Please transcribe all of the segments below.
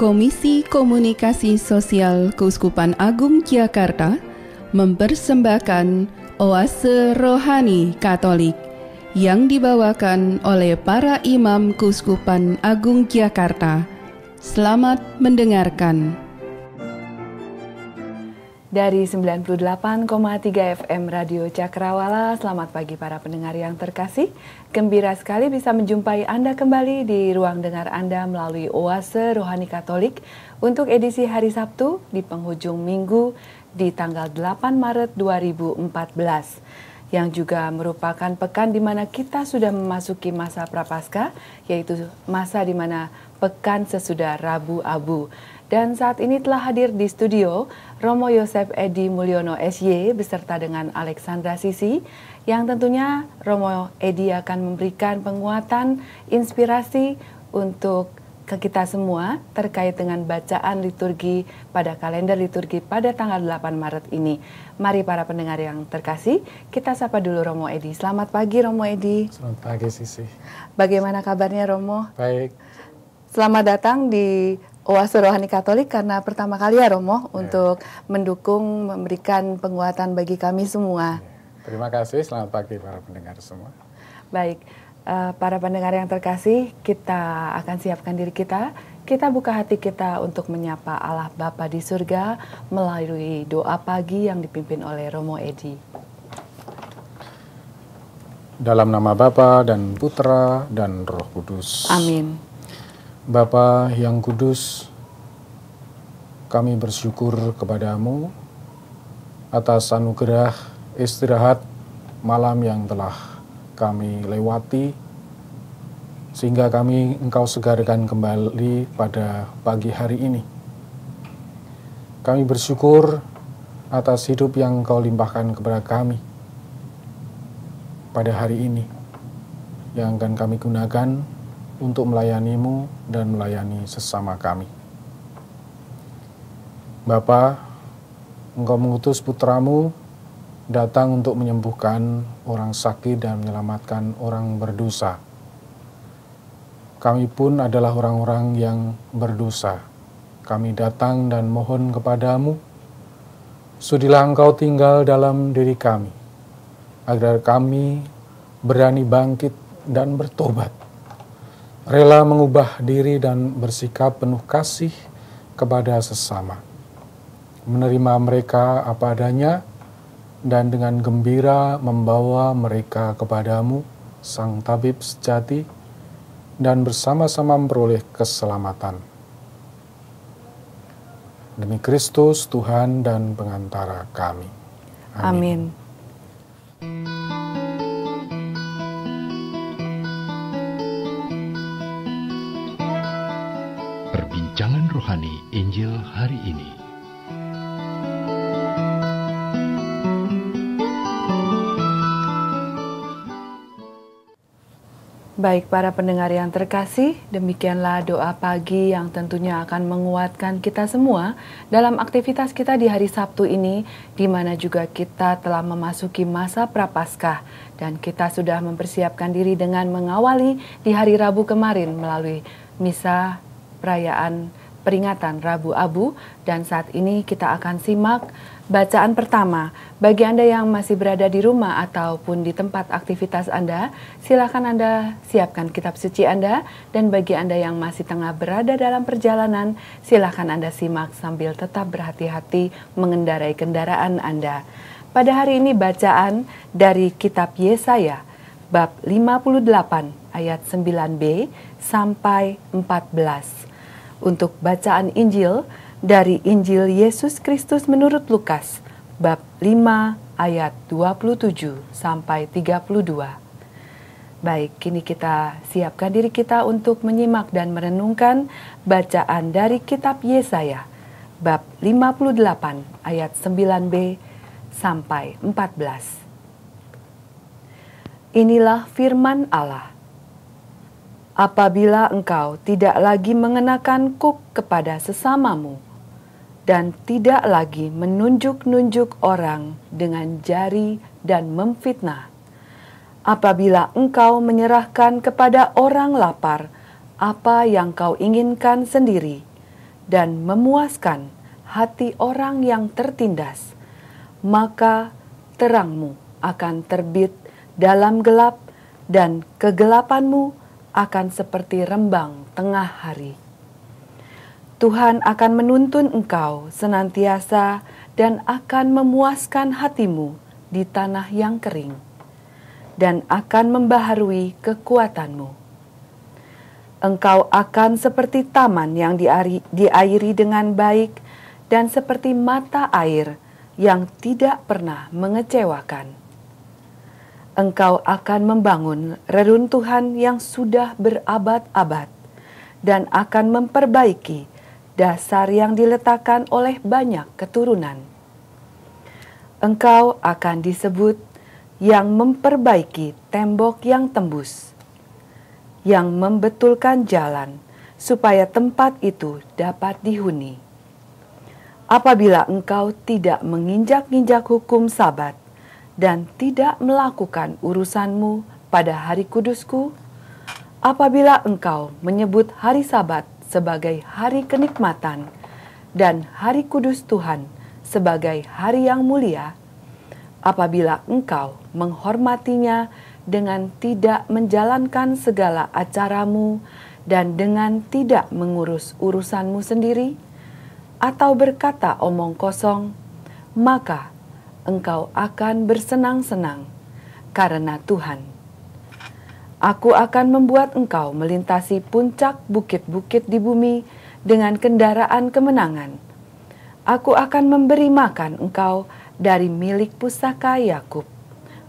Komisi Komunikasi Sosial Keuskupan Agung Jakarta mempersembahkan Oase Rohani Katolik yang dibawakan oleh para imam Keuskupan Agung Jakarta. Selamat mendengarkan. Dari 98,3 FM Radio Cakrawala, selamat pagi para pendengar yang terkasih. Gembira sekali bisa menjumpai Anda kembali di ruang dengar Anda melalui Oase Rohani Katolik untuk edisi hari Sabtu di penghujung minggu di tanggal 8 Maret 2014. Yang juga merupakan pekan di mana kita sudah memasuki masa Prapaskah, yaitu masa di mana pekan sesudah Rabu Abu. Dan saat ini telah hadir di studio Romo Yosef Edi Mulyono SY beserta dengan Alexandra Sisi, yang tentunya Romo Edi akan memberikan penguatan, inspirasi untuk ke kita semua terkait dengan bacaan liturgi pada kalender liturgi pada tanggal 8 Maret ini. Mari para pendengar yang terkasih, kita sapa dulu Romo Edi. Selamat pagi Romo Edi. Selamat pagi Sisi. Bagaimana kabarnya Romo? Baik. Selamat datang di Oase Rohani Katolik karena pertama kali ya Romo untuk mendukung, memberikan penguatan bagi kami semua. Terima kasih, selamat pagi para pendengar semua. Baik, para pendengar yang terkasih, kita akan siapkan diri kita. Kita buka hati kita untuk menyapa Allah Bapa di surga melalui doa pagi yang dipimpin oleh Romo Edi. Dalam nama Bapa dan Putra dan Roh Kudus. Amin. Bapa yang kudus, kami bersyukur kepadamu atas anugerah istirahat malam yang telah kami lewati, sehingga Engkau segarkan kembali pada pagi hari ini. Kami bersyukur atas hidup yang Engkau limpahkan kepada kami pada hari ini, yang akan kami gunakan untuk melayani-Mu dan melayani sesama kami. Bapa, Engkau mengutus putra-Mu datang untuk menyembuhkan orang sakit dan menyelamatkan orang berdosa. Kami pun adalah orang-orang yang berdosa. Kami datang dan mohon kepadamu, sudilah Engkau tinggal dalam diri kami, agar kami berani bangkit dan bertobat, rela mengubah diri dan bersikap penuh kasih kepada sesama, menerima mereka apa adanya, dan dengan gembira membawa mereka kepadamu, Sang Tabib sejati, dan bersama-sama memperoleh keselamatan. Demi Kristus, Tuhan dan pengantara kami. Amin. Perbincangan Rohani Injil hari ini. Baik para pendengar yang terkasih, demikianlah doa pagi yang tentunya akan menguatkan kita semua dalam aktivitas kita di hari Sabtu ini, di mana juga kita telah memasuki masa Prapaskah dan kita sudah mempersiapkan diri dengan mengawali di hari Rabu kemarin melalui misa perayaan peringatan Rabu Abu, dan saat ini kita akan simak bacaan pertama. Bagi Anda yang masih berada di rumah ataupun di tempat aktivitas Anda, silakan Anda siapkan kitab suci Anda, dan bagi Anda yang masih tengah berada dalam perjalanan, silakan Anda simak sambil tetap berhati-hati mengendarai kendaraan Anda. Pada hari ini bacaan dari kitab Yesaya bab 58 ayat 9b sampai 14. Untuk bacaan Injil dari Injil Yesus Kristus menurut Lukas bab 5 ayat 27 sampai 32. Baik, kini kita siapkan diri kita untuk menyimak dan merenungkan bacaan dari kitab Yesaya bab 58 ayat 9b sampai 14. Inilah firman Allah. Apabila engkau tidak lagi mengenakan kuk kepada sesamamu, dan tidak lagi menunjuk-nunjuk orang dengan jari dan memfitnah, apabila engkau menyerahkan kepada orang lapar apa yang kau inginkan sendiri, dan memuaskan hati orang yang tertindas, maka terangmu akan terbit dalam gelap dan kegelapanmu akan seperti rembang tengah hari. Tuhan akan menuntun engkau senantiasa dan akan memuaskan hatimu di tanah yang kering, dan akan membaharui kekuatanmu. Engkau akan seperti taman yang diairi dengan baik dan seperti mata air yang tidak pernah mengecewakan. Engkau akan membangun reruntuhan yang sudah berabad-abad dan akan memperbaiki dasar yang diletakkan oleh banyak keturunan. Engkau akan disebut yang memperbaiki tembok yang tembus, yang membetulkan jalan supaya tempat itu dapat dihuni. Apabila engkau tidak menginjak-injak hukum Sabat dan tidak melakukan urusanmu pada hari kudusku, apabila engkau menyebut hari Sabat sebagai hari kenikmatan dan hari kudus Tuhan sebagai hari yang mulia, apabila engkau menghormatinya dengan tidak menjalankan segala acaramu dan dengan tidak mengurus urusanmu sendiri, atau berkata omong kosong, maka engkau akan bersenang-senang karena Tuhan. Aku akan membuat engkau melintasi puncak bukit-bukit di bumi dengan kendaraan kemenangan. Aku akan memberi makan engkau dari milik pusaka Yakub,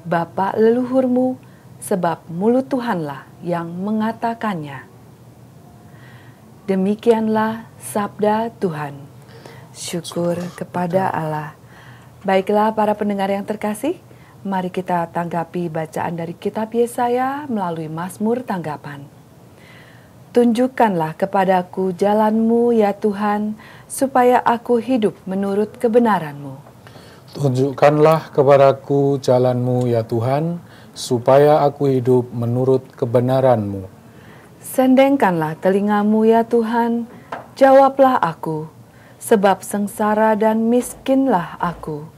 bapa leluhurmu, sebab mulut Tuhanlah yang mengatakannya. Demikianlah sabda Tuhan. Syukur kepada Allah. Baiklah para pendengar yang terkasih, mari kita tanggapi bacaan dari kitab Yesaya melalui Mazmur tanggapan. Tunjukkanlah kepadaku jalan-Mu ya Tuhan, supaya aku hidup menurut kebenaran-Mu. Tunjukkanlah kepadaku jalan-Mu ya Tuhan, supaya aku hidup menurut kebenaran-Mu. Sendengkanlah telinga-Mu ya Tuhan, jawablah aku, sebab sengsara dan miskinlah aku.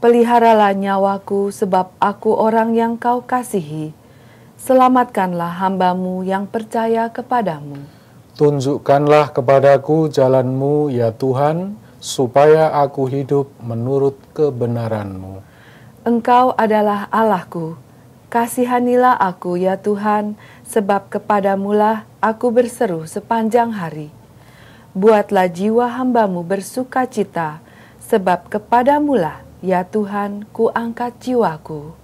Peliharalah nyawaku, sebab aku orang yang Kau kasihi. Selamatkanlah hamba-Mu yang percaya kepadamu. Tunjukkanlah kepadaku jalan-Mu ya Tuhan, supaya aku hidup menurut kebenaran-Mu. Engkau adalah Allahku, kasihanilah aku ya Tuhan, sebab kepadamulah aku berseru sepanjang hari. Buatlah jiwa hamba-Mu bersuka cita, sebab kepadamulah ya Tuhan ku angkat jiwaku.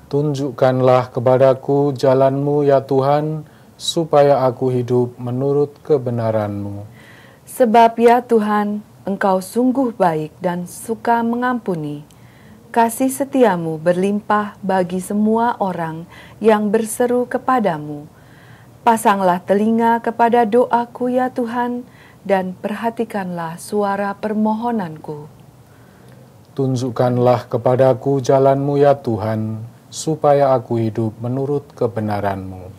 Tunjukkanlah kepadaku jalan-Mu ya Tuhan, supaya aku hidup menurut kebenaran-Mu. Sebab ya Tuhan, Engkau sungguh baik dan suka mengampuni. Kasih setiamu berlimpah bagi semua orang yang berseru kepadamu. Pasanglah telinga kepada doaku ya Tuhan, dan perhatikanlah suara permohonanku. Tunjukkanlah kepadaku jalan-Mu ya Tuhan, supaya aku hidup menurut kebenaran-Mu.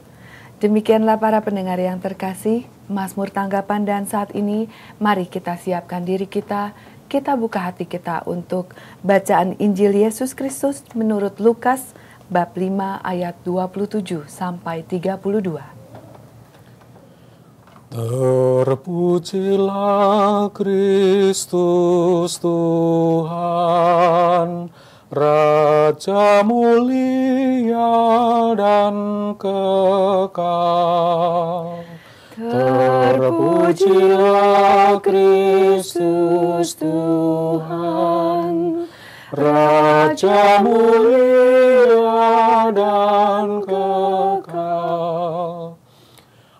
Demikianlah para pendengar yang terkasih, Mazmur tanggapan, dan saat ini mari kita siapkan diri kita buka hati kita untuk bacaan Injil Yesus Kristus menurut Lukas bab 5 ayat 27 sampai 32. Terpujilah Kristus Tuhan, Raja mulia dan kekal. Terpujilah Kristus Tuhan, Raja mulia dan kekal.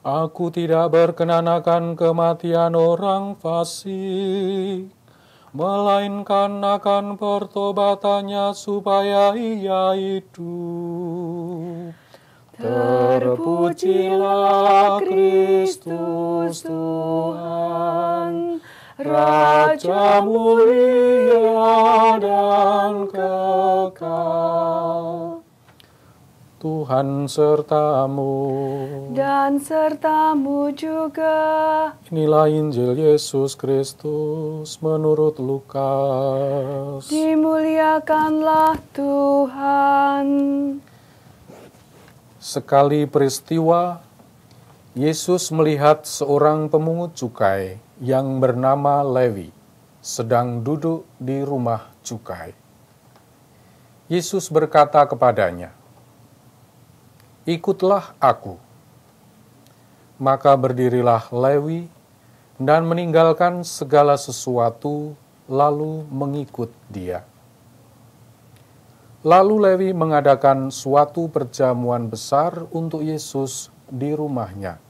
Aku tidak berkenan akan kematian orang fasik, melainkan akan pertobatannya supaya ia hidup. Terpujilah Kristus Tuhan, Raja mulia dan kekal. Tuhan sertamu. Dan sertamu juga. Inilah Injil Yesus Kristus menurut Lukas. Dimuliakanlah Tuhan. Sekali peristiwa, Yesus melihat seorang pemungut cukai yang bernama Lewi sedang duduk di rumah cukai. Yesus berkata kepadanya, "Ikutlah aku." Maka berdirilah Lewi dan meninggalkan segala sesuatu, lalu mengikut dia. Lalu Lewi mengadakan suatu perjamuan besar untuk Yesus di rumahnya.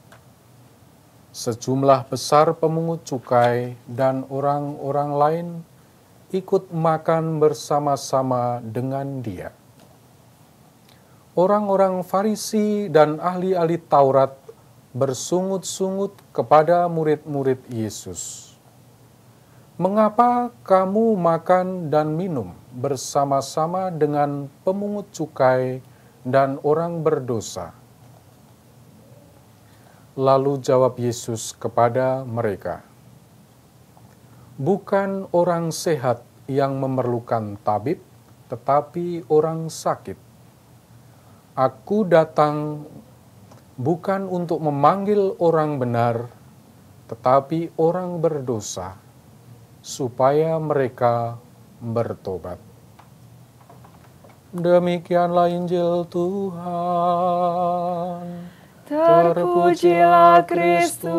Sejumlah besar pemungut cukai dan orang-orang lain ikut makan bersama-sama dengan dia. Orang-orang Farisi dan ahli-ahli Taurat bersungut-sungut kepada murid-murid Yesus. "Mengapa kamu makan dan minum bersama-sama dengan pemungut cukai dan orang berdosa?" Lalu jawab Yesus kepada mereka, "Bukan orang sehat yang memerlukan tabib, tetapi orang sakit. Aku datang bukan untuk memanggil orang benar, tetapi orang berdosa, supaya mereka bertobat." Demikianlah Injil Tuhan. Terpujilah Kristus.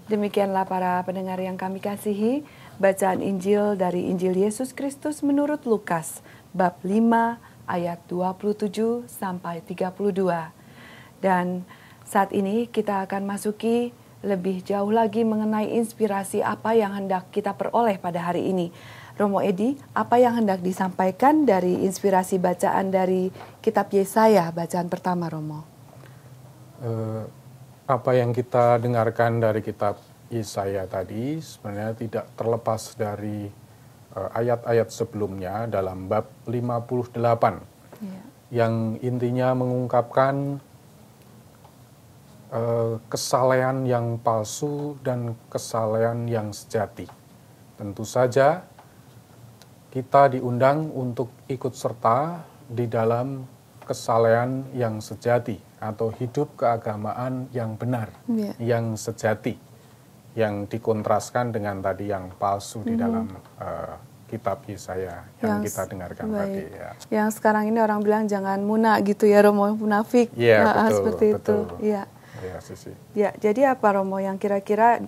Demikianlah para pendengar yang kami kasihi, bacaan Injil dari Injil Yesus Kristus menurut Lukas, bab 5 ayat 27 sampai 32. Dan saat ini kita akan masuki lebih jauh lagi mengenai inspirasi apa yang hendak kita peroleh pada hari ini. Romo Edi, apa yang hendak disampaikan dari inspirasi bacaan dari kitab Yesaya, bacaan pertama, Romo? Apa yang kita dengarkan dari kitab Yesaya tadi sebenarnya tidak terlepas dari ayat-ayat sebelumnya dalam bab 58 yang intinya mengungkapkan kesalehan yang palsu dan kesalehan yang sejati. Tentu saja kita diundang untuk ikut serta di dalam kesalehan yang sejati atau hidup keagamaan yang benar, yang sejati, yang dikontraskan dengan tadi yang palsu di dalam kitab Yesaya yang kita dengarkan tadi. Ya. Yang sekarang ini orang bilang jangan muna gitu ya, Romo, munafik. Ya, betul, seperti betul. itu. Ya. Ya, Sisi. Ya, jadi apa, Romo, yang kira-kira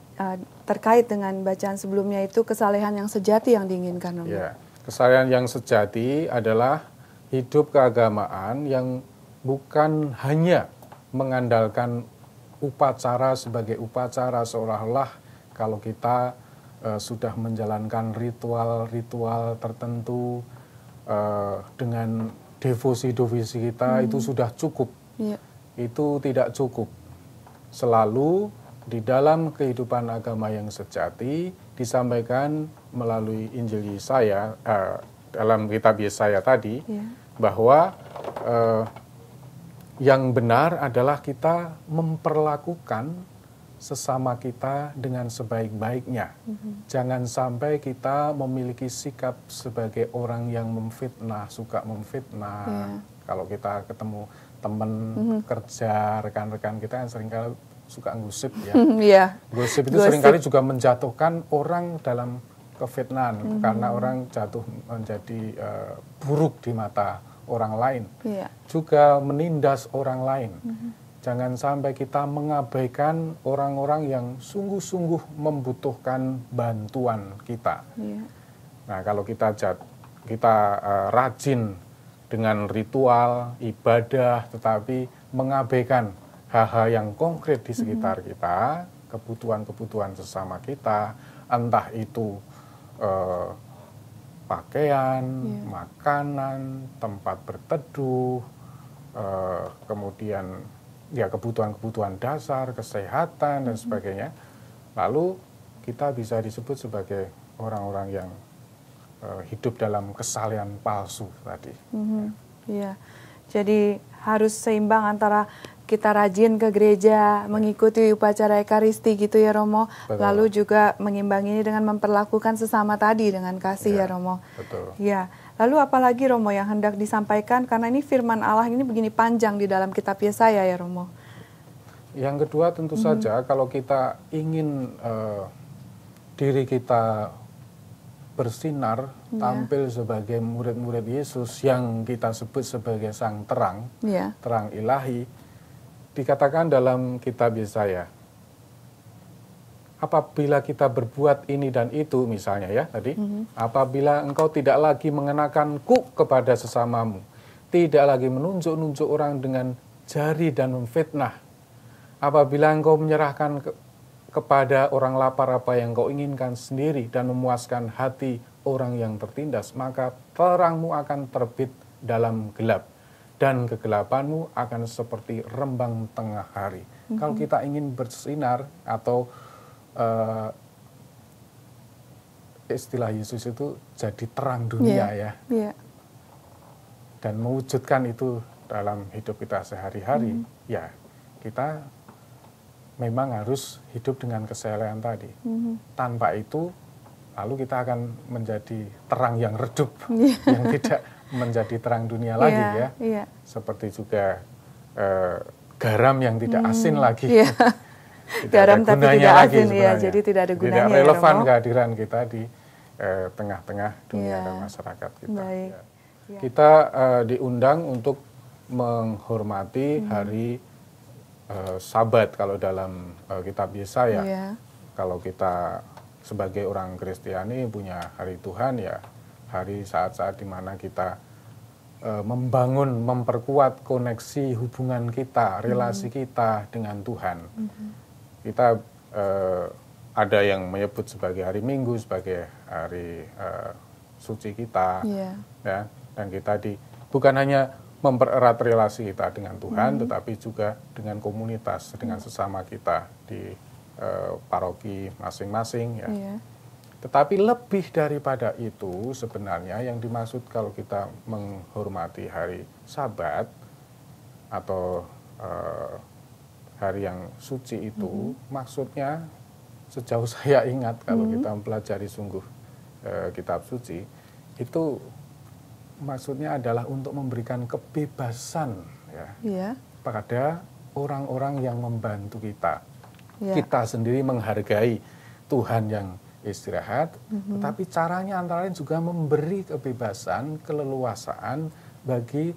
terkait dengan bacaan sebelumnya itu kesalehan yang sejati yang diinginkan, Romo? Ya, kesalehan yang sejati adalah hidup keagamaan yang bukan hanya mengandalkan upacara sebagai upacara, seolah-olah kalau kita sudah menjalankan ritual-ritual tertentu dengan devosi-devosi kita itu sudah cukup. Ya. Itu tidak cukup. Selalu di dalam kehidupan agama yang sejati disampaikan melalui Injil Yesaya, dalam kitab Yesaya tadi, bahwa yang benar adalah kita memperlakukan sesama kita dengan sebaik-baiknya. Jangan sampai kita memiliki sikap sebagai orang yang memfitnah, suka memfitnah. Kalau kita ketemu teman kerja, rekan-rekan kita yang seringkali suka gosip ya. Gosip itu seringkali juga menjatuhkan orang dalam kefitnahan karena orang jatuh menjadi buruk di mata orang lain. Juga menindas orang lain. Jangan sampai kita mengabaikan orang-orang yang sungguh-sungguh membutuhkan bantuan kita. Nah, kalau kita rajin dengan ritual, ibadah, tetapi mengabaikan hal-hal yang konkret di sekitar kita, kebutuhan-kebutuhan sesama kita, entah itu pakaian, makanan, tempat berteduh, kemudian ya kebutuhan-kebutuhan dasar, kesehatan, dan sebagainya. Lalu kita bisa disebut sebagai orang-orang yang hidup dalam kesalehan palsu tadi. Iya, jadi harus seimbang antara kita rajin ke gereja, mengikuti upacara Ekaristi gitu ya Romo, Betul. lalu juga mengimbanginya dengan memperlakukan sesama tadi dengan kasih ya Romo. Betul. Ya, lalu apalagi Romo yang hendak disampaikan, karena ini firman Allah ini begini panjang di dalam kitab Yesaya ya Romo. Yang kedua tentu saja kalau kita ingin diri kita bersinar, tampil sebagai murid-murid Yesus yang kita sebut sebagai sang terang, terang ilahi, dikatakan dalam kitab Yesaya, apabila kita berbuat ini dan itu misalnya ya tadi, apabila engkau tidak lagi mengenakan kuk kepada sesamamu, tidak lagi menunjuk-nunjuk orang dengan jari dan memfitnah, apabila engkau menyerahkan kepada orang lapar apa yang kau inginkan sendiri dan memuaskan hati orang yang tertindas, maka terangmu akan terbit dalam gelap dan kegelapanmu akan seperti rembang tengah hari. Kalau kita ingin bersinar atau istilah Yesus itu jadi terang dunia dan mewujudkan itu dalam hidup kita sehari-hari, ya kita memang harus hidup dengan kesalehan tadi. Tanpa itu, lalu kita akan menjadi terang yang redup, yang tidak menjadi terang dunia lagi ya. Seperti juga garam yang tidak asin lagi. Garam tapi tidak asin ya, jadi tidak ada gunanya. Tidak relevan kehadiran kita di tengah-tengah dunia dan masyarakat kita. Kita diundang untuk menghormati hari Sabat kalau dalam kitab Yesaya. Kalau kita sebagai orang Kristiani punya hari Tuhan ya, hari saat-saat di mana kita membangun, memperkuat koneksi hubungan kita, relasi kita dengan Tuhan. Kita ada yang menyebut sebagai hari Minggu, sebagai hari suci kita, ya, dan kita bukan hanya mempererat relasi kita dengan Tuhan, tetapi juga dengan komunitas, dengan sesama kita di paroki masing-masing. Ya. Tetapi lebih daripada itu sebenarnya yang dimaksud kalau kita menghormati hari Sabat atau hari yang suci itu, maksudnya sejauh saya ingat kalau kita mempelajari sungguh kitab suci, itu maksudnya adalah untuk memberikan kebebasan pada orang-orang yang membantu kita. Kita sendiri menghargai Tuhan yang istirahat, tetapi caranya antara lain juga memberi kebebasan, keleluasaan bagi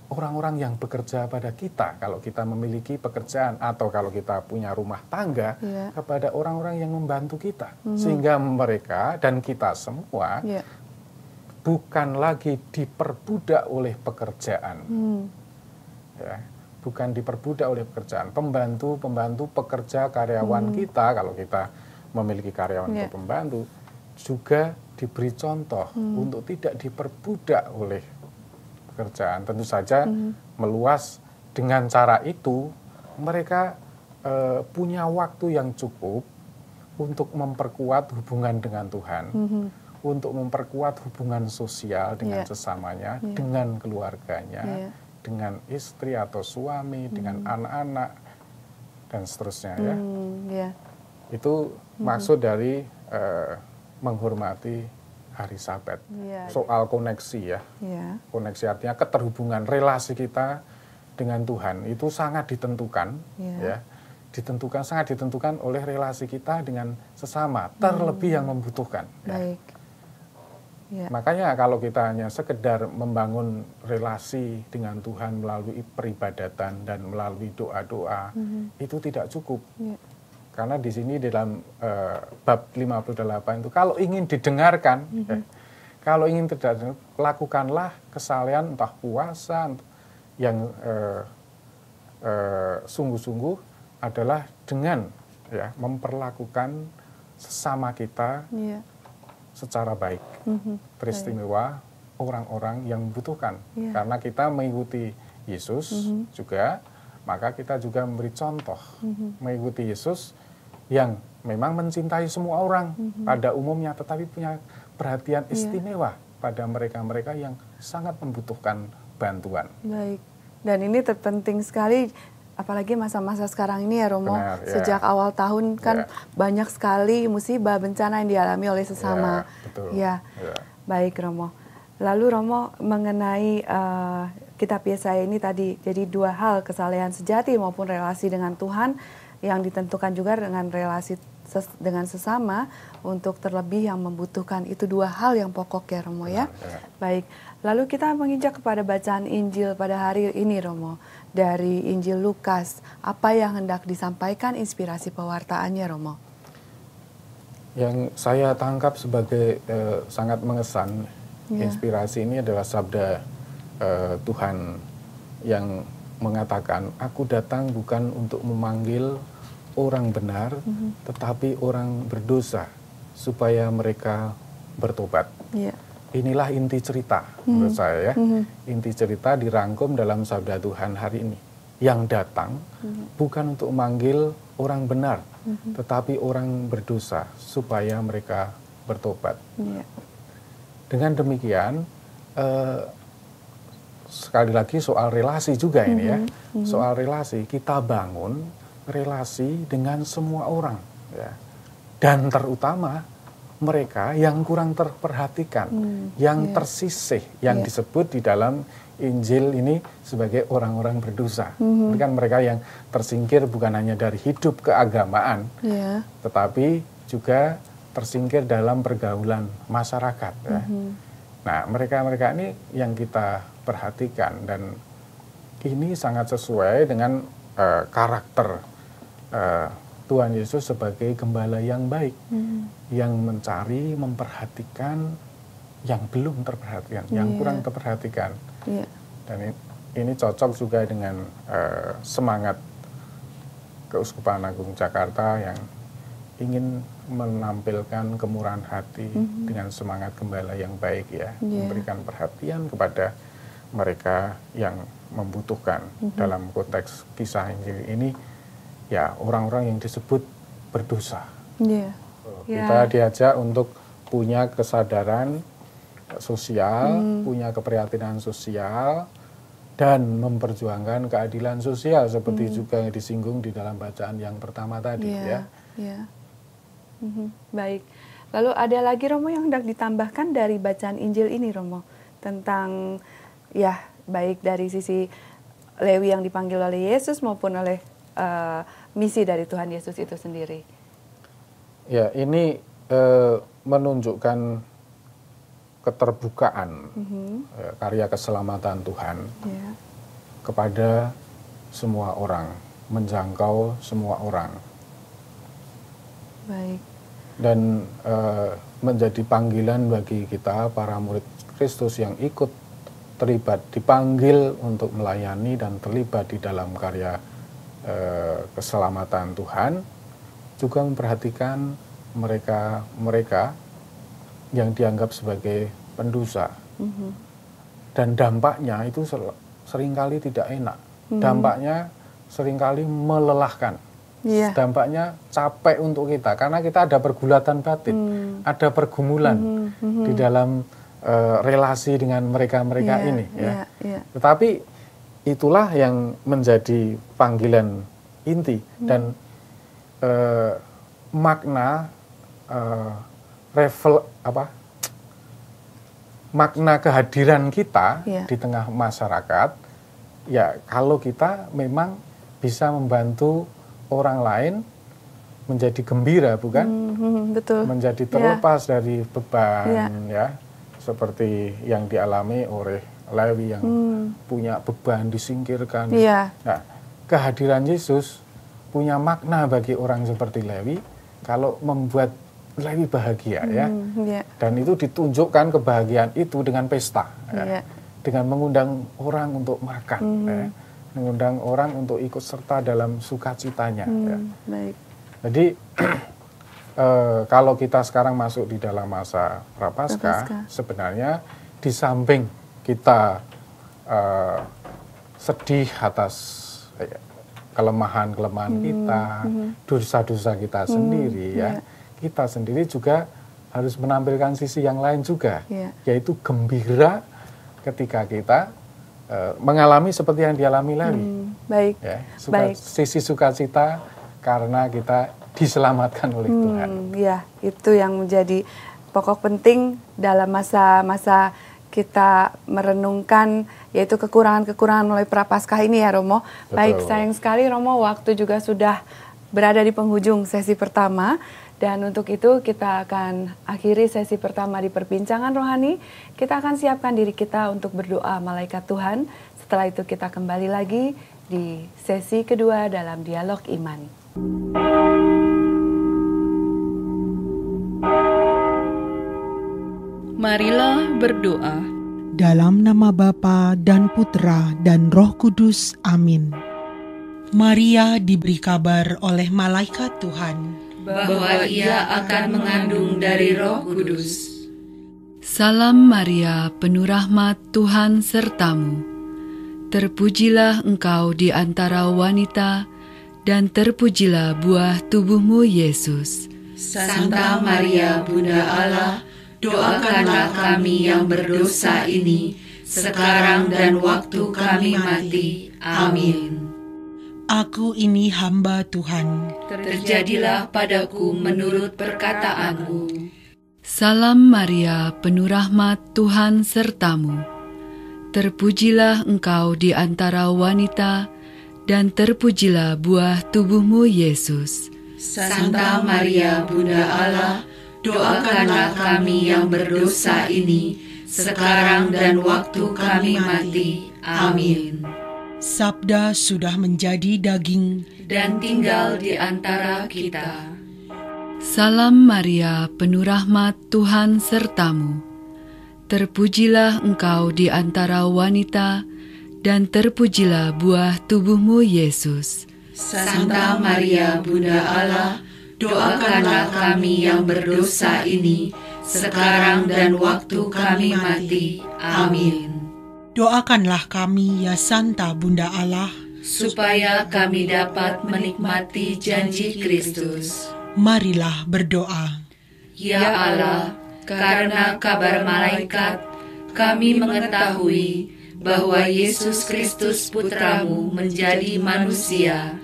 orang-orang yang bekerja pada kita. Kalau kita memiliki pekerjaan atau kalau kita punya rumah tangga, kepada orang-orang yang membantu kita. Sehingga mereka dan kita semua bukan lagi diperbudak oleh pekerjaan, bukan diperbudak oleh pekerjaan. Pembantu pekerja karyawan kita, kalau kita memiliki karyawan atau pembantu, juga diberi contoh untuk tidak diperbudak oleh pekerjaan. Tentu saja meluas dengan cara itu, mereka punya waktu yang cukup untuk memperkuat hubungan dengan Tuhan. Untuk memperkuat hubungan sosial dengan sesamanya, dengan keluarganya, dengan istri atau suami, dengan anak-anak, dan seterusnya. Itu maksud dari menghormati hari Sabat. Soal koneksi ya. Koneksi artinya keterhubungan relasi kita dengan Tuhan itu sangat ditentukan. Sangat ditentukan oleh relasi kita dengan sesama, terlebih yang membutuhkan. Makanya kalau kita hanya sekedar membangun relasi dengan Tuhan melalui peribadatan dan melalui doa-doa, itu tidak cukup. Karena di sini dalam bab 58 itu, kalau ingin didengarkan, kalau ingin tidak, lakukanlah kesalehan, entah puasa yang sungguh-sungguh adalah dengan memperlakukan sesama kita secara baik, teristimewa orang-orang yang membutuhkan. Karena kita mengikuti Yesus juga, maka kita juga memberi contoh mengikuti Yesus yang memang mencintai semua orang pada umumnya, tetapi punya perhatian istimewa pada mereka-mereka yang sangat membutuhkan bantuan. Baik. Dan ini terpenting sekali, apalagi masa-masa sekarang ini ya Romo. Benar, sejak awal tahun kan banyak sekali musibah bencana yang dialami oleh sesama. Betul. Ya. Baik Romo. Lalu Romo mengenai kitab Yesaya ini tadi, jadi dua hal, kesalehan sejati maupun relasi dengan Tuhan yang ditentukan juga dengan relasi dengan sesama untuk terlebih yang membutuhkan. Itu dua hal yang pokok ya Romo ya. Baik. Lalu kita menginjak kepada bacaan Injil pada hari ini Romo. Dari Injil Lukas, apa yang hendak disampaikan inspirasi pewartaannya Romo? Yang saya tangkap sebagai sangat mengesan, inspirasi ini adalah sabda Tuhan yang mengatakan, aku datang bukan untuk memanggil orang benar, tetapi orang berdosa, supaya mereka bertobat. Inilah inti cerita menurut saya ya. Inti cerita dirangkum dalam sabda Tuhan hari ini. Yang datang bukan untuk memanggil orang benar, tetapi orang berdosa, supaya mereka bertobat. Dengan demikian, sekali lagi soal relasi juga ini ya. Soal relasi, kita bangun relasi dengan semua orang. Ya. Dan terutama mereka yang kurang terperhatikan, yang tersisih, yang disebut di dalam Injil ini sebagai orang-orang berdosa. Ini kan mereka yang tersingkir bukan hanya dari hidup keagamaan, tetapi juga tersingkir dalam pergaulan masyarakat. Ya. Nah, mereka-mereka ini yang kita perhatikan, dan ini sangat sesuai dengan karakter Tuhan Yesus sebagai gembala yang baik, yang mencari, memperhatikan yang belum terperhatikan, yang kurang terperhatikan. Dan ini cocok juga dengan semangat Keuskupan Agung Jakarta yang ingin menampilkan kemurahan hati dengan semangat gembala yang baik ya, memberikan perhatian kepada mereka yang membutuhkan. Dalam konteks kisah Injil ini ya, orang-orang yang disebut berdosa. Kita diajak untuk punya kesadaran sosial, punya keprihatinan sosial, dan memperjuangkan keadilan sosial seperti juga yang disinggung di dalam bacaan yang pertama tadi ya. Baik. Lalu ada lagi Romo yang hendak ditambahkan dari bacaan Injil ini Romo, tentang ya baik dari sisi Lewi yang dipanggil oleh Yesus maupun oleh misi dari Tuhan Yesus itu sendiri. Ya, ini menunjukkan keterbukaan karya keselamatan Tuhan kepada semua orang, menjangkau semua orang. Baik. Dan menjadi panggilan bagi kita para murid Kristus yang ikut terlibat, dipanggil untuk melayani dan terlibat di dalam karya keselamatan Tuhan, juga memperhatikan mereka yang dianggap sebagai pendosa. Dan dampaknya itu seringkali tidak enak. Dampaknya seringkali melelahkan. Dampaknya capek untuk kita, karena kita ada pergulatan batin, ada pergumulan di dalam relasi dengan mereka-mereka ini. Tetapi itulah yang menjadi panggilan inti dan makna makna kehadiran kita di tengah masyarakat. Ya, kalau kita memang bisa membantu orang lain menjadi gembira, bukan? Betul. Menjadi terlepas dari beban, ya, seperti yang dialami oleh Lewi yang punya beban disingkirkan. Nah, kehadiran Yesus punya makna bagi orang seperti Lewi kalau membuat Lewi bahagia, ya. Dan itu ditunjukkan kebahagiaan itu dengan pesta, ya. Dengan mengundang orang untuk makan, ya. Mengundang orang untuk ikut serta dalam sukacitanya. Ya. Baik. Jadi kalau kita sekarang masuk di dalam masa Prapaskah, sebenarnya di samping kita sedih atas kelemahan-kelemahan kita, dosa-dosa kita sendiri, ya, kita sendiri juga harus menampilkan sisi yang lain juga, yaitu gembira ketika kita mengalami seperti yang dialami Lewi. Baik. Ya, Baik. Sisi sukacita karena kita diselamatkan oleh Tuhan. Ya, itu yang menjadi pokok penting dalam masa-masa kita merenungkan, yaitu kekurangan-kekurangan oleh Prapaskah ini ya Romo. Betul. Baik, sayang sekali Romo, waktu juga sudah berada di penghujung sesi pertama. Dan untuk itu kita akan akhiri sesi pertama di perbincangan rohani. Kita akan siapkan diri kita untuk berdoa malaikat Tuhan. Setelah itu kita kembali lagi di sesi kedua dalam dialog iman. Marilah berdoa. Dalam nama Bapa dan Putra dan Roh Kudus. Amin. Maria diberi kabar oleh malaikat Tuhan bahwa ia akan mengandung dari Roh Kudus. Salam Maria, penuh rahmat, Tuhan sertamu. Terpujilah engkau di antara wanita, dan terpujilah buah tubuhmu, Yesus. Santa Maria, Bunda Allah, doakanlah kami yang berdosa ini, sekarang dan waktu kami mati. Amin. Aku ini hamba Tuhan. Terjadilah padaku menurut perkataanmu. Salam Maria, penuh rahmat, Tuhan sertamu. Terpujilah engkau di antara wanita, dan terpujilah buah tubuhmu, Yesus. Santa Maria, Bunda Allah, doakanlah kami yang berdosa ini, sekarang dan waktu kami mati. Amin. Sabda sudah menjadi daging dan tinggal di antara kita. Salam Maria, penuh rahmat, Tuhan sertamu. Terpujilah engkau di antara wanita, dan terpujilah buah tubuhmu, Yesus. Santa Maria, Bunda Allah, doakanlah kami yang berdosa ini, sekarang dan waktu kami mati. Amin. Doakanlah kami, ya Santa Bunda Allah, supaya kami dapat menikmati janji Kristus. Marilah berdoa. Ya Allah, karena kabar malaikat, kami mengetahui bahwa Yesus Kristus Putramu menjadi manusia.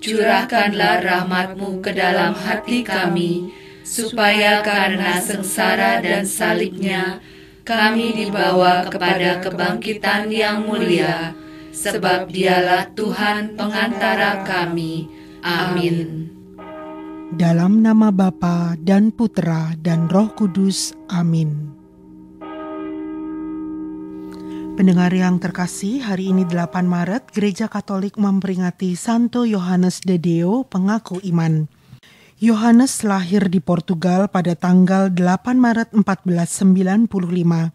Curahkanlah rahmat-Mu ke dalam hati kami, supaya karena sengsara dan salibnya, kami dibawa kepada kebangkitan yang mulia, sebab Dialah Tuhan pengantara kami. Amin. Dalam nama Bapa dan Putra dan Roh Kudus. Amin. Pendengar yang terkasih, hari ini 8 Maret, Gereja Katolik memperingati Santo Yohanes de Deo, pengaku iman. Yohanes lahir di Portugal pada tanggal 8 Maret 1495.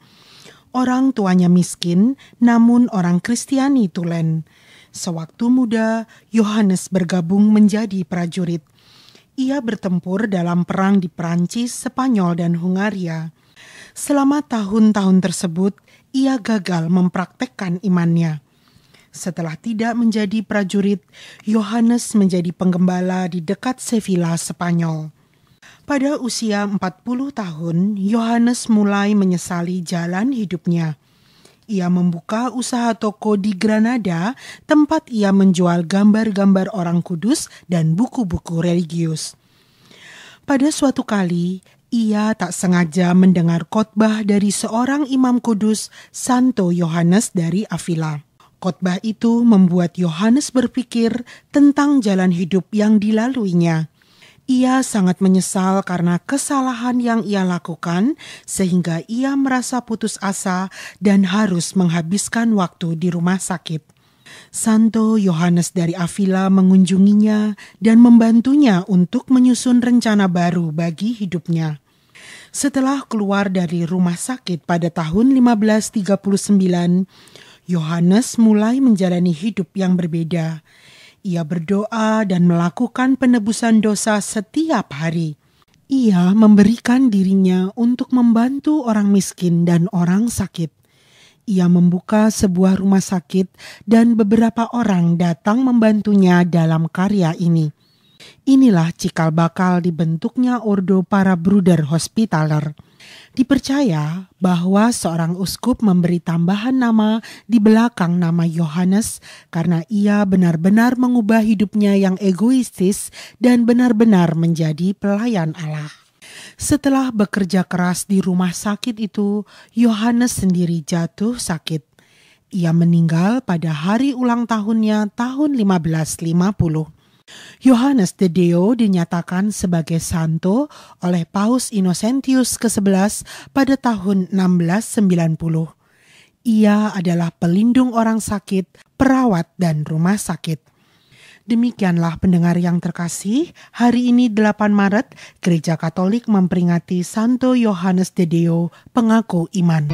Orang tuanya miskin, namun orang Kristiani tulen. Sewaktu muda, Yohanes bergabung menjadi prajurit. Ia bertempur dalam perang di Perancis, Spanyol, dan Hungaria. Selama tahun-tahun tersebut, ia gagal mempraktekkan imannya. Setelah tidak menjadi prajurit, Yohanes menjadi penggembala di dekat Sevilla, Spanyol. Pada usia 40 tahun, Yohanes mulai menyesali jalan hidupnya. Ia membuka usaha toko di Granada, tempat ia menjual gambar-gambar orang kudus dan buku-buku religius. Pada suatu kali, ia tak sengaja mendengar khotbah dari seorang imam kudus, Santo Yohanes dari Avila. Khotbah itu membuat Yohanes berpikir tentang jalan hidup yang dilaluinya. Ia sangat menyesal karena kesalahan yang ia lakukan, sehingga ia merasa putus asa dan harus menghabiskan waktu di rumah sakit. Santo Yohanes dari Avila mengunjunginya dan membantunya untuk menyusun rencana baru bagi hidupnya. Setelah keluar dari rumah sakit pada tahun 1539, Yohanes mulai menjalani hidup yang berbeda. Ia berdoa dan melakukan penebusan dosa setiap hari. Ia memberikan dirinya untuk membantu orang miskin dan orang sakit. Ia membuka sebuah rumah sakit dan beberapa orang datang membantunya dalam karya ini. Inilah cikal bakal dibentuknya ordo para Bruder Hospitaler. Dipercaya bahwa seorang uskup memberi tambahan nama di belakang nama Yohanes karena ia benar-benar mengubah hidupnya yang egoistis dan benar-benar menjadi pelayan Allah. Setelah bekerja keras di rumah sakit itu, Yohanes sendiri jatuh sakit. Ia meninggal pada hari ulang tahunnya tahun 1550. Yohanes de Deo dinyatakan sebagai santo oleh Paus Innocentius ke-11 pada tahun 1690. Ia adalah pelindung orang sakit, perawat, dan rumah sakit. Demikianlah pendengar yang terkasih, hari ini 8 Maret, Gereja Katolik memperingati Santo Yohanes de Deo, pengaku iman.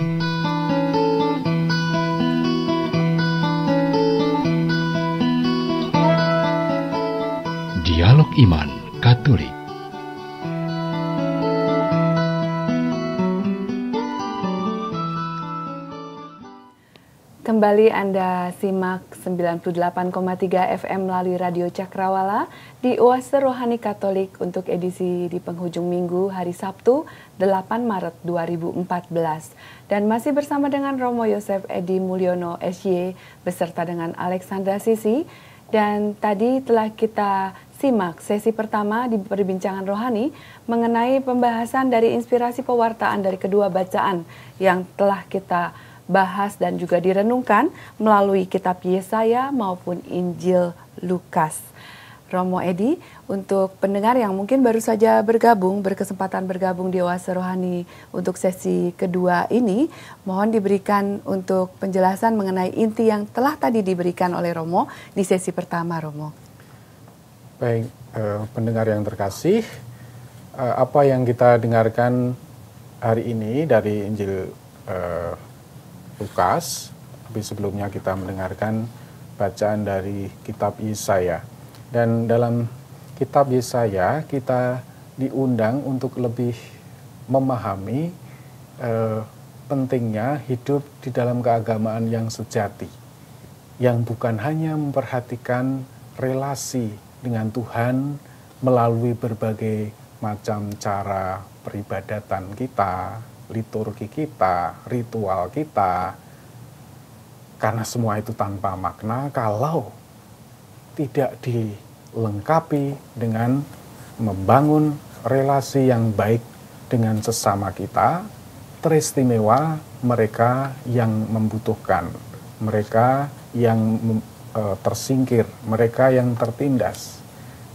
Dialog Iman Katolik. Kembali Anda simak 98,3 FM melalui Radio Cakrawala di Oase Rohani Katolik untuk edisi di penghujung minggu hari Sabtu 8 Maret 2014. Dan masih bersama dengan Romo Yosef Edi Mulyono SY beserta dengan Alexandra Sisi. Dan tadi telah kita simak sesi pertama di perbincangan rohani mengenai pembahasan dari inspirasi pewartaan dari kedua bacaan yang telah kita bahas dan juga direnungkan melalui kitab Yesaya maupun Injil Lukas. Romo Edi, untuk pendengar yang mungkin baru saja berkesempatan bergabung di Oase Rohani untuk sesi kedua ini, mohon diberikan untuk penjelasan mengenai inti yang telah tadi diberikan oleh Romo di sesi pertama, Romo. Baik, pendengar yang terkasih, apa yang kita dengarkan hari ini dari Injil Lukas, tapi sebelumnya kita mendengarkan bacaan dari kitab Yesaya. Dan dalam kitab Yesaya kita diundang untuk lebih memahami pentingnya hidup di dalam keagamaan yang sejati, yang bukan hanya memperhatikan relasi dengan Tuhan melalui berbagai macam cara peribadatan kita, liturgi kita, ritual kita, karena semua itu tanpa makna kalau tidak dilengkapi dengan membangun relasi yang baik dengan sesama kita, teristimewa mereka yang membutuhkan, mereka yang tersingkir, mereka yang tertindas.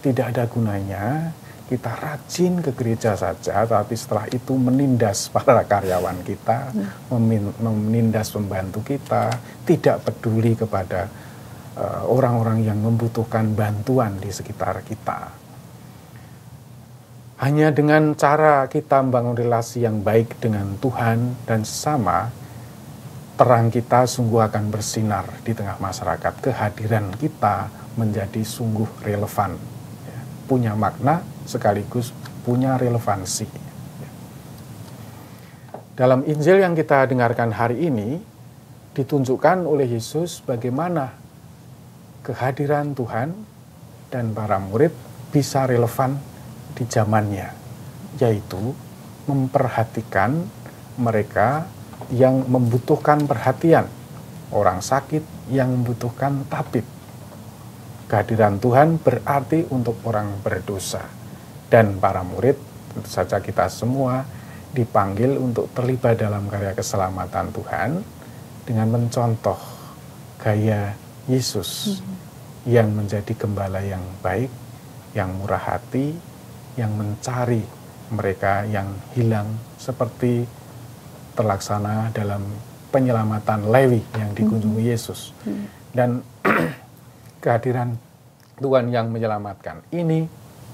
Tidak ada gunanya kita rajin ke gereja saja, tapi setelah itu menindas para karyawan kita, menindas pembantu kita, tidak peduli kepada orang-orang yang membutuhkan bantuan di sekitar kita. Hanya dengan cara kita membangun relasi yang baik dengan Tuhan dan sesama, terang kita sungguh akan bersinar di tengah masyarakat. Kehadiran kita menjadi sungguh relevan, punya makna sekaligus punya relevansi. Dalam Injil yang kita dengarkan hari ini, ditunjukkan oleh Yesus bagaimana kehadiran Tuhan dan para murid bisa relevan di zamannya, yaitu memperhatikan mereka yang membutuhkan perhatian, orang sakit yang membutuhkan tabib. Kehadiran Tuhan berarti untuk orang berdosa, dan para murid, tentu saja kita semua dipanggil untuk terlibat dalam karya keselamatan Tuhan dengan mencontoh gaya Yesus yang menjadi gembala yang baik, yang murah hati, yang mencari mereka yang hilang seperti terlaksana dalam penyelamatan Lewi yang dikunjungi Yesus. Dan kehadiran Tuhan yang menyelamatkan ini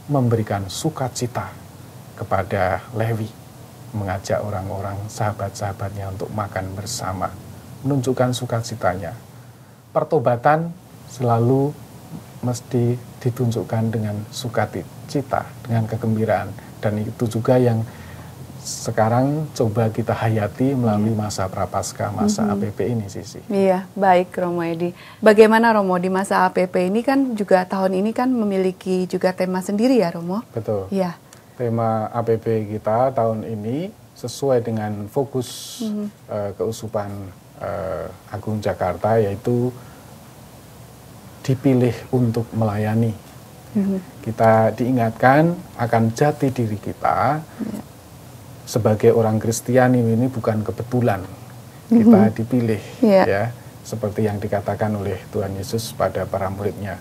memberikan sukacita kepada Lewi, mengajak orang-orang sahabat-sahabatnya untuk makan bersama, menunjukkan sukacitanya. Pertobatan selalu mesti ditunjukkan dengan sukacita, dengan kegembiraan, dan itu juga yang sekarang coba kita hayati melalui masa prapaskah, masa APP ini, Sisi. Iya, baik Romo Edi. Bagaimana Romo di masa APP ini kan juga tahun ini kan memiliki juga tema sendiri ya Romo? Betul. Iya. Tema APP kita tahun ini sesuai dengan fokus Keuskupan Agung Jakarta, yaitu dipilih untuk melayani. Kita diingatkan akan jati diri kita. Sebagai orang Kristiani ini bukan kebetulan kita dipilih, ya, seperti yang dikatakan oleh Tuhan Yesus pada para muridnya,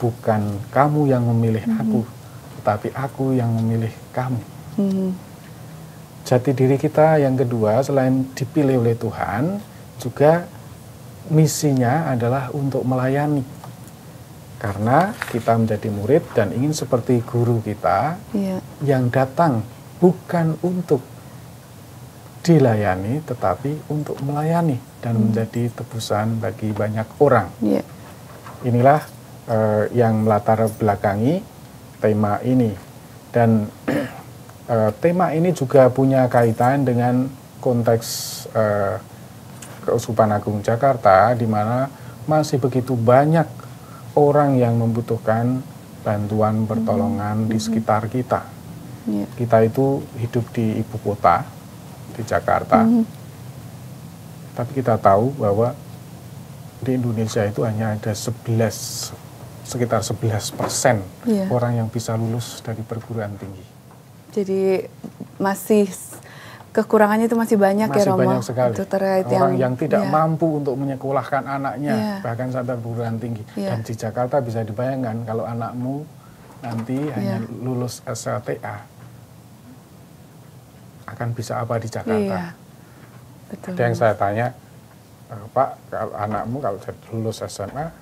bukan kamu yang memilih aku, tetapi aku yang memilih kamu. Jati diri kita yang kedua, selain dipilih oleh Tuhan, juga misinya adalah untuk melayani, karena kita menjadi murid dan ingin seperti guru kita yang datang bukan untuk dilayani, tetapi untuk melayani dan menjadi tebusan bagi banyak orang. Inilah yang melatar belakangi tema ini. Dan tema ini juga punya kaitan dengan konteks Keuskupan Agung Jakarta, di mana masih begitu banyak orang yang membutuhkan bantuan pertolongan di sekitar kita. Kita itu hidup di ibu kota, di Jakarta, tapi kita tahu bahwa di Indonesia itu hanya ada sekitar 11% orang yang bisa lulus dari perguruan tinggi. Jadi masih kekurangannya itu masih banyak ya Romo? Masih banyak sekali. Itu terkait orang yang tidak mampu untuk menyekolahkan anaknya, bahkan sampai perguruan tinggi. Dan di Jakarta bisa dibayangkan kalau anakmu nanti hanya lulus SLTA, akan bisa apa di Jakarta? Betul. Ada yang saya tanya, Pak, kalau anakmu kalau lulus SMA,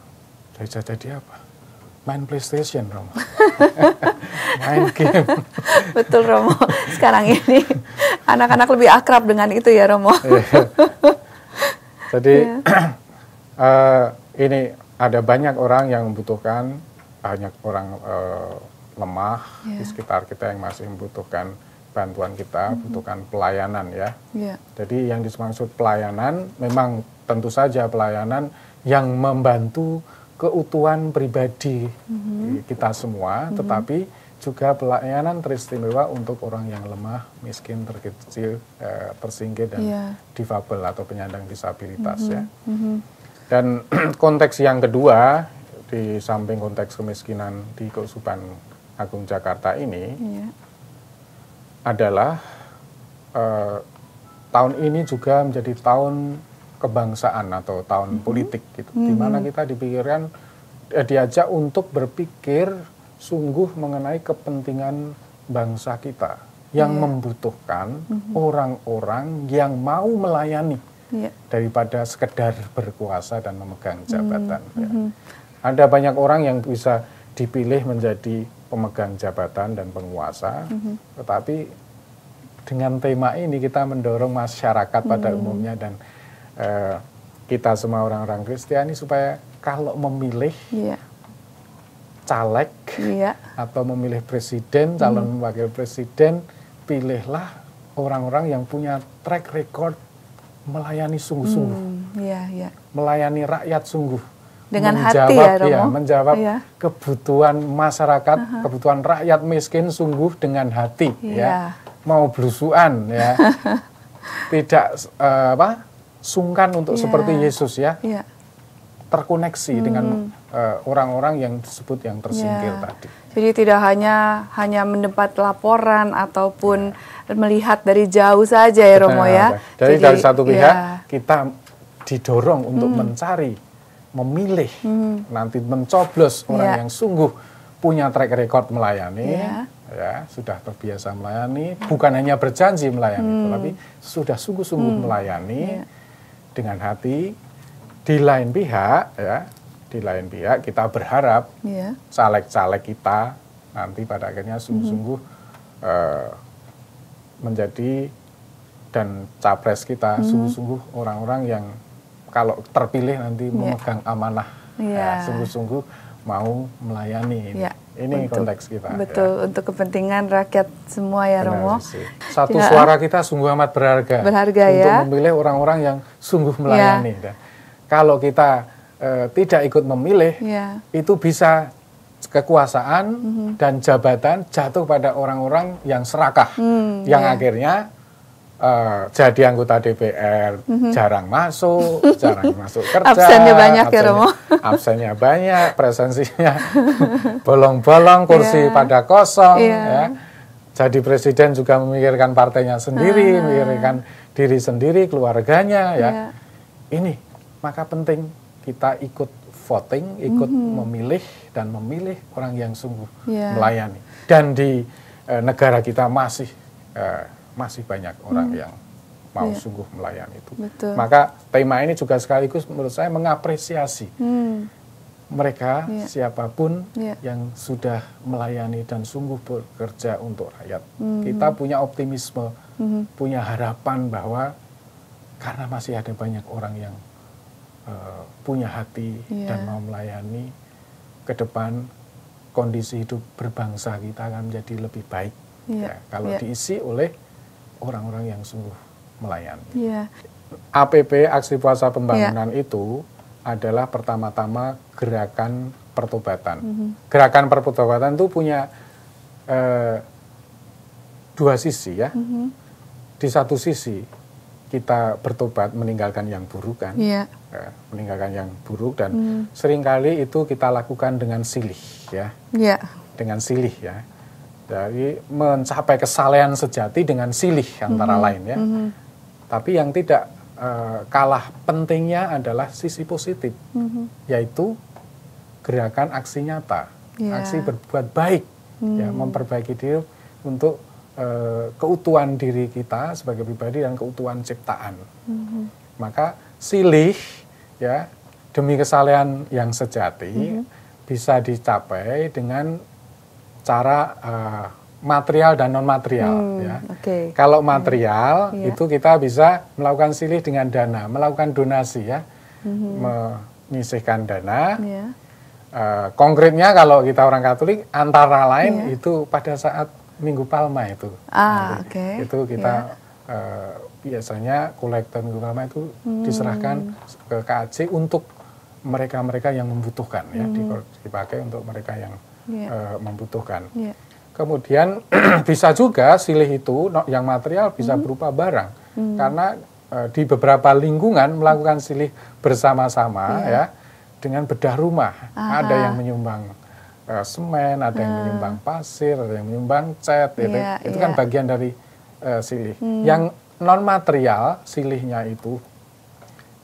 bisa jadi apa? Main PlayStation, Romo. Main game. Betul, Romo. Sekarang ini anak-anak lebih akrab dengan itu ya, Romo. Jadi ini ada banyak orang yang membutuhkan, banyak orang lemah di sekitar kita yang masih membutuhkan bantuan kita, butuhkan pelayanan ya. Jadi yang dimaksud pelayanan memang tentu saja pelayanan yang membantu keutuhan pribadi kita semua, tetapi juga pelayanan teristimewa untuk orang yang lemah, miskin, terkecil, tersingkir dan difabel atau penyandang disabilitas ya. Dan konteks yang kedua, di samping konteks kemiskinan di Keuskupan Agung Jakarta ini, adalah tahun ini juga menjadi tahun kebangsaan atau tahun politik gitu, di mana kita dipikirkan diajak untuk berpikir sungguh mengenai kepentingan bangsa kita yang membutuhkan orang-orang yang mau melayani daripada sekedar berkuasa dan memegang jabatan. Ada banyak orang yang bisa dipilih menjadi pemegang jabatan dan penguasa, tetapi dengan tema ini kita mendorong masyarakat pada umumnya dan kita semua orang-orang Kristiani supaya kalau memilih caleg atau memilih presiden, calon wakil presiden, pilihlah orang-orang yang punya track record melayani sungguh-sungguh, melayani rakyat sungguh. Dengan hati ya, Romo? Menjawab kebutuhan masyarakat, kebutuhan rakyat miskin sungguh dengan hati, ya. Mau belusuan, ya. Tidak sungkan untuk seperti Yesus, ya. Terkoneksi dengan orang-orang yang disebut yang tersingkir tadi. Jadi tidak hanya mendapat laporan ataupun melihat dari jauh saja ya, Romo ya. Jadi dari satu pihak kita didorong untuk mencari, memilih, nanti mencoblos orang yang sungguh punya track record melayani, ya sudah terbiasa melayani, bukan hanya berjanji melayani, tetapi sudah sungguh-sungguh melayani dengan hati. Di lain pihak, kita berharap caleg-caleg kita nanti pada akhirnya sungguh-sungguh menjadi dan capres kita sungguh-sungguh orang-orang yang kalau terpilih nanti memegang amanah, sungguh-sungguh mau melayani. Ya, ini konteks kita. Betul, untuk kepentingan rakyat semua ya, Romo. Satu suara kita sungguh amat berharga. Berharga untuk ya. memilih orang-orang yang sungguh melayani. Dan kalau kita tidak ikut memilih, itu bisa kekuasaan dan jabatan jatuh pada orang-orang yang serakah, yang akhirnya jadi anggota DPR jarang masuk kerja, absennya banyak ya, Romo. Absennya banyak, presensinya bolong-bolong, kursi pada kosong, ya. Jadi presiden juga memikirkan partainya sendiri, memikirkan diri sendiri, keluarganya, ya. Ini maka penting kita ikut voting, ikut memilih dan memilih orang yang sungguh melayani. Dan di negara kita masih banyak orang yang mau sungguh melayani itu. Betul. Maka tema ini juga sekaligus menurut saya mengapresiasi mereka siapapun yang sudah melayani dan sungguh bekerja untuk rakyat. Kita punya optimisme, punya harapan bahwa karena masih ada banyak orang yang punya hati dan mau melayani, ke depan kondisi hidup berbangsa kita akan menjadi lebih baik kalau diisi oleh orang-orang yang sungguh melayani. APP, Aksi Puasa Pembangunan itu adalah pertama-tama gerakan pertobatan. Gerakan pertobatan itu punya dua sisi ya. Di satu sisi kita bertobat meninggalkan yang buruk kan, meninggalkan yang buruk dan seringkali itu kita lakukan dengan silih ya, dengan silih ya. Dari mencapai kesalehan sejati dengan silih antara lain ya. Tapi yang tidak kalah pentingnya adalah sisi positif, yaitu gerakan aksi nyata, aksi berbuat baik, ya, memperbaiki diri untuk keutuhan diri kita sebagai pribadi dan keutuhan ciptaan. Maka silih ya demi kesalehan yang sejati bisa dicapai dengan cara material dan non material ya. Kalau material itu kita bisa melakukan silih dengan dana, melakukan donasi ya, menyisihkan dana. Konkretnya kalau kita orang Katolik antara lain itu pada saat Minggu Palma itu, itu kita biasanya kolektor Minggu Palma itu diserahkan ke KAC untuk mereka-mereka yang membutuhkan ya, dipakai untuk mereka yang membutuhkan. Kemudian bisa juga silih itu yang material bisa berupa barang, karena di beberapa lingkungan melakukan silih bersama-sama ya dengan bedah rumah. Ada yang menyumbang semen, ada yang menyumbang pasir, ada yang menyumbang cat, itu kan bagian dari silih. Yang non material silihnya itu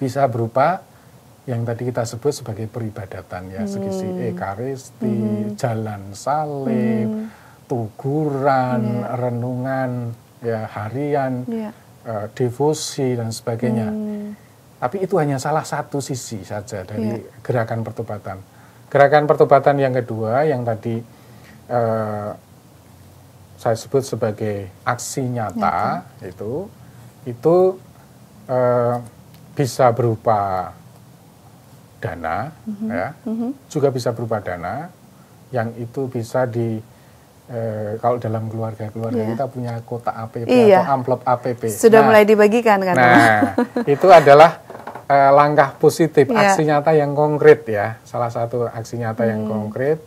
bisa berupa yang tadi kita sebut sebagai peribadatan ya, segisi ekaristi, jalan salib, tuguran, renungan, ya harian, devosi dan sebagainya. Tapi itu hanya salah satu sisi saja dari gerakan pertobatan. Gerakan pertobatan yang kedua yang tadi saya sebut sebagai aksi nyata itu bisa berupa dana, ya, juga bisa berupa dana, yang itu bisa kalau dalam keluarga kita punya kotak APP atau amplop APP. Sudah mulai dibagikan kan? Nah, itu adalah langkah positif, aksi nyata yang konkret ya, salah satu aksi nyata yang konkret,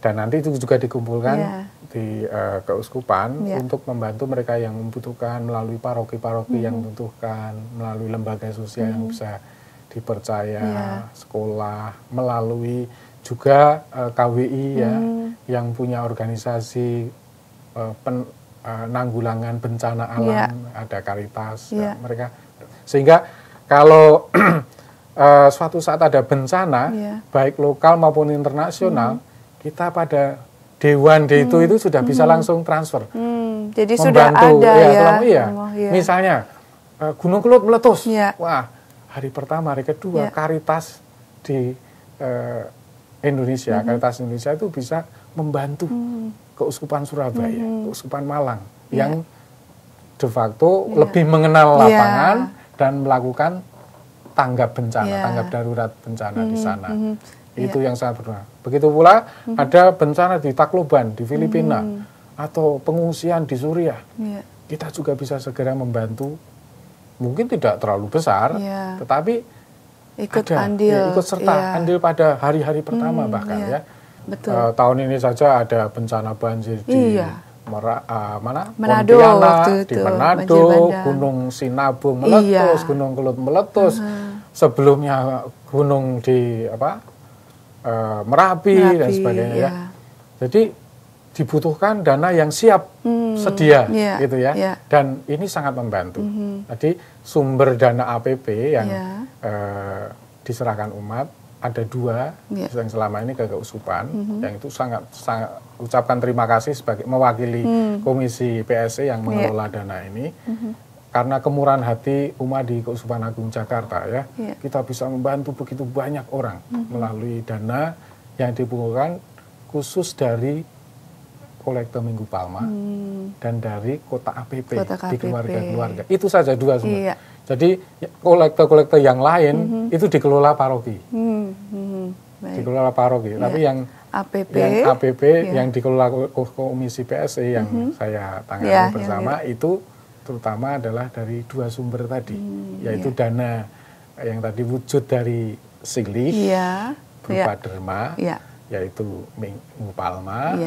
dan nanti itu juga dikumpulkan di keuskupan untuk membantu mereka yang membutuhkan melalui paroki-paroki yang membutuhkan, melalui lembaga sosial yang bisa dipercaya, sekolah, melalui juga KWI ya, yang punya organisasi penanggulangan bencana alam, ada Caritas, mereka, sehingga kalau suatu saat ada bencana, baik lokal maupun internasional, kita pada Dewan itu sudah bisa langsung transfer, jadi membantu, sudah ada misalnya Gunung Kelut meletus, wah, hari pertama, hari kedua, Caritas di Indonesia, Caritas Indonesia itu bisa membantu Keuskupan Surabaya, Keuskupan Malang, yang de facto lebih mengenal lapangan dan melakukan tanggap bencana, tanggap darurat bencana di sana. Itu yang sangat bermanfaat. Begitu pula ada bencana di Tacloban di Filipina atau pengungsian di Suriah. Kita juga bisa segera membantu. Mungkin tidak terlalu besar, tetapi ikut serta andil pada hari-hari pertama bahkan ya. Betul. Tahun ini saja ada bencana banjir di Pontianak, di Manado, Gunung Sinabung meletus, Gunung Kelut meletus, sebelumnya gunung di Merapi dan sebagainya ya. Jadi dibutuhkan dana yang siap sedia gitu ya. Dan ini sangat membantu. Jadi sumber dana APP yang diserahkan umat ada 2 yang selama ini ke keuskupan, yang itu sangat ucapkan terima kasih sebagai mewakili Komisi PSE yang mengelola dana ini. Karena kemurahan hati umat di Keuskupan Agung Jakarta ya, kita bisa membantu begitu banyak orang melalui dana yang dipungutan khusus dari kolektor Minggu Palma dan dari kotak APP di keluarga-keluarga. Itu saja 2 semua. Jadi kolektor-kolektor yang lain itu dikelola paroki. Dikelola paroki. Tapi yang APP yang dikelola Komisi PSE yang saya tangani bersama itu terutama adalah dari 2 sumber tadi, yaitu dana yang tadi wujud dari silih berupa derma, yaitu Minggu Palma,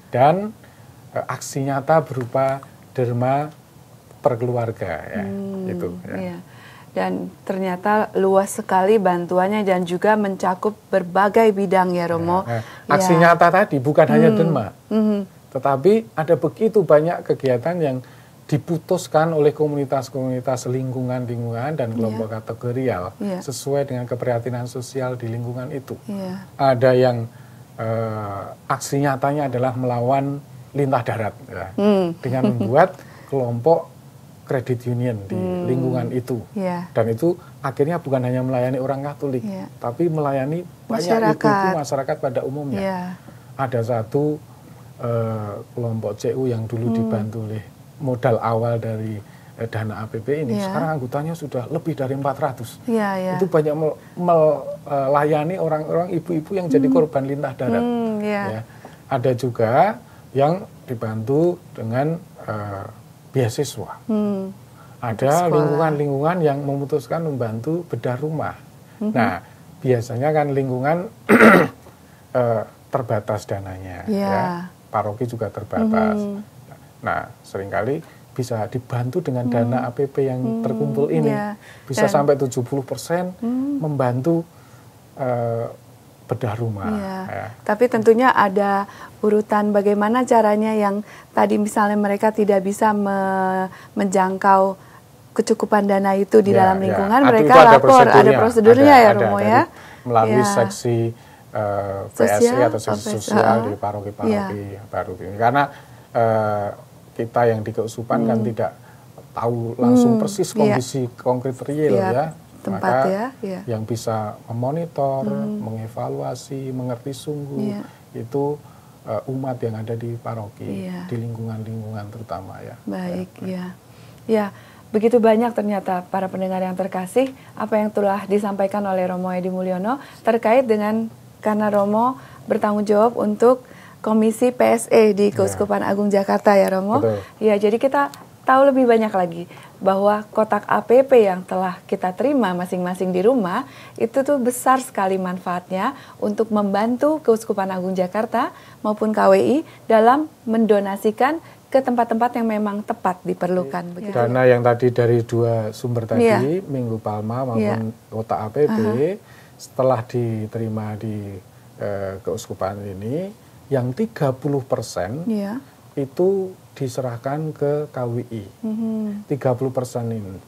dan aksi nyata berupa derma perkeluarga ya, itu. Ya. Dan ternyata luas sekali bantuannya dan juga mencakup berbagai bidang ya Romo. Aksi nyata tadi bukan hanya derma, tetapi ada begitu banyak kegiatan yang diputuskan oleh komunitas-komunitas lingkungan dan kelompok kategorial sesuai dengan keprihatinan sosial di lingkungan itu. Ada yang aksi nyatanya adalah melawan lintah darat ya, dengan membuat kelompok credit union di lingkungan itu. Dan itu akhirnya bukan hanya melayani orang Katolik, tapi melayani banyak ibu-ibu masyarakat pada umumnya. Ada satu kelompok CU yang dulu dibantu oleh modal awal dari dana APP ini, sekarang anggotanya sudah lebih dari 400. Itu banyak melayani orang-orang ibu-ibu yang jadi korban lintah darat. Ya. Ada juga yang dibantu dengan beasiswa. Ada lingkungan-lingkungan yang memutuskan membantu bedah rumah. Nah, biasanya kan lingkungan terbatas dananya, ya. Paroki juga terbatas. Nah, seringkali bisa dibantu dengan dana APP yang terkumpul ini. Bisa sampai 70% membantu bedah rumah. Ya. Tapi tentunya ada urutan bagaimana caranya yang tadi misalnya mereka tidak bisa menjangkau kecukupan dana itu di dalam lingkungan, mereka lapor, ada prosedurnya ya Romo ya? Melalui seksi PSE atau seksi sosial di paroki-paroki baru ini. Karena kita yang di keuskupan kan tidak tahu langsung persis kondisi konkret real ya. Maka yang bisa memonitor, mengevaluasi, mengerti sungguh itu umat yang ada di paroki, di lingkungan-lingkungan terutama ya. Baik, ya. Begitu banyak ternyata para pendengar yang terkasih apa yang telah disampaikan oleh Romo Edi Mulyono terkait dengan karena Romo bertanggung jawab untuk Komisi PSE di Keuskupan Agung Jakarta ya Romo. Betul. Ya, jadi kita tahu lebih banyak lagi bahwa kotak APP yang telah kita terima masing-masing di rumah itu tuh besar sekali manfaatnya untuk membantu Keuskupan Agung Jakarta maupun KWI dalam mendonasikan ke tempat-tempat yang memang tepat diperlukan. Begitu. Dana yang tadi dari 2 sumber tadi, Minggu Palma maupun kotak APP, setelah diterima di Keuskupan ini, yang 30% itu diserahkan ke KWI. 30%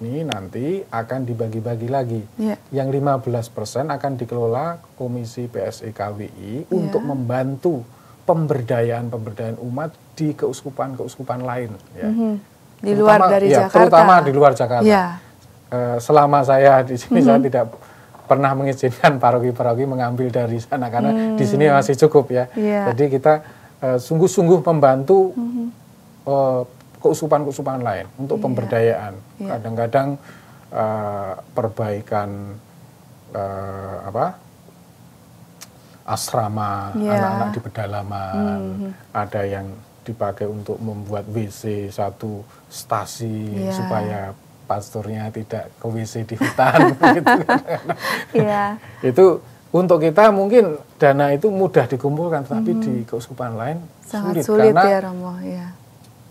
ini nanti akan dibagi-bagi lagi. Yang 15% akan dikelola Komisi PSE KWI untuk membantu pemberdayaan umat di keuskupan lain. Ya. Di luar dari Jakarta. Terutama di luar Jakarta. Selama saya di sini saya tidak pernah mengizinkan paroki-paroki mengambil dari sana karena di sini masih cukup ya. Jadi kita sungguh-sungguh membantu keuskupan-keuskupan lain untuk pemberdayaan. Kadang-kadang perbaikan asrama, anak-anak di pedalaman, ada yang dipakai untuk membuat WC satu stasi supaya pastornya tidak ke WC di hutan gitu. Itu untuk kita mungkin dana itu mudah dikumpulkan, tapi di keuskupan lain sangat sulit karena ya, Romo.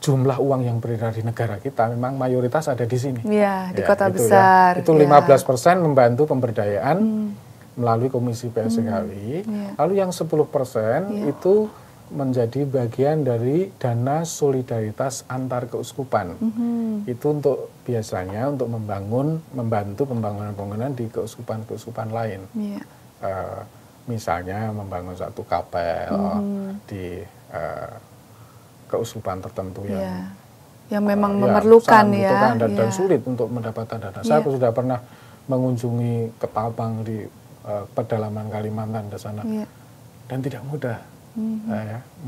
jumlah uang yang beredar di negara kita memang mayoritas ada di sini. Di kota besar. Itu 15% membantu pemberdayaan melalui Komisi PSKW. Lalu yang 10% itu menjadi bagian dari dana solidaritas antar keuskupan. Itu untuk biasanya untuk membantu pembangunan di keuskupan lain. Misalnya membangun satu kapel di keuskupan tertentu yang memang memerlukan dan sulit untuk mendapatkan dana. Saya sudah pernah mengunjungi Ketapang di pedalaman Kalimantan di sana dan tidak mudah.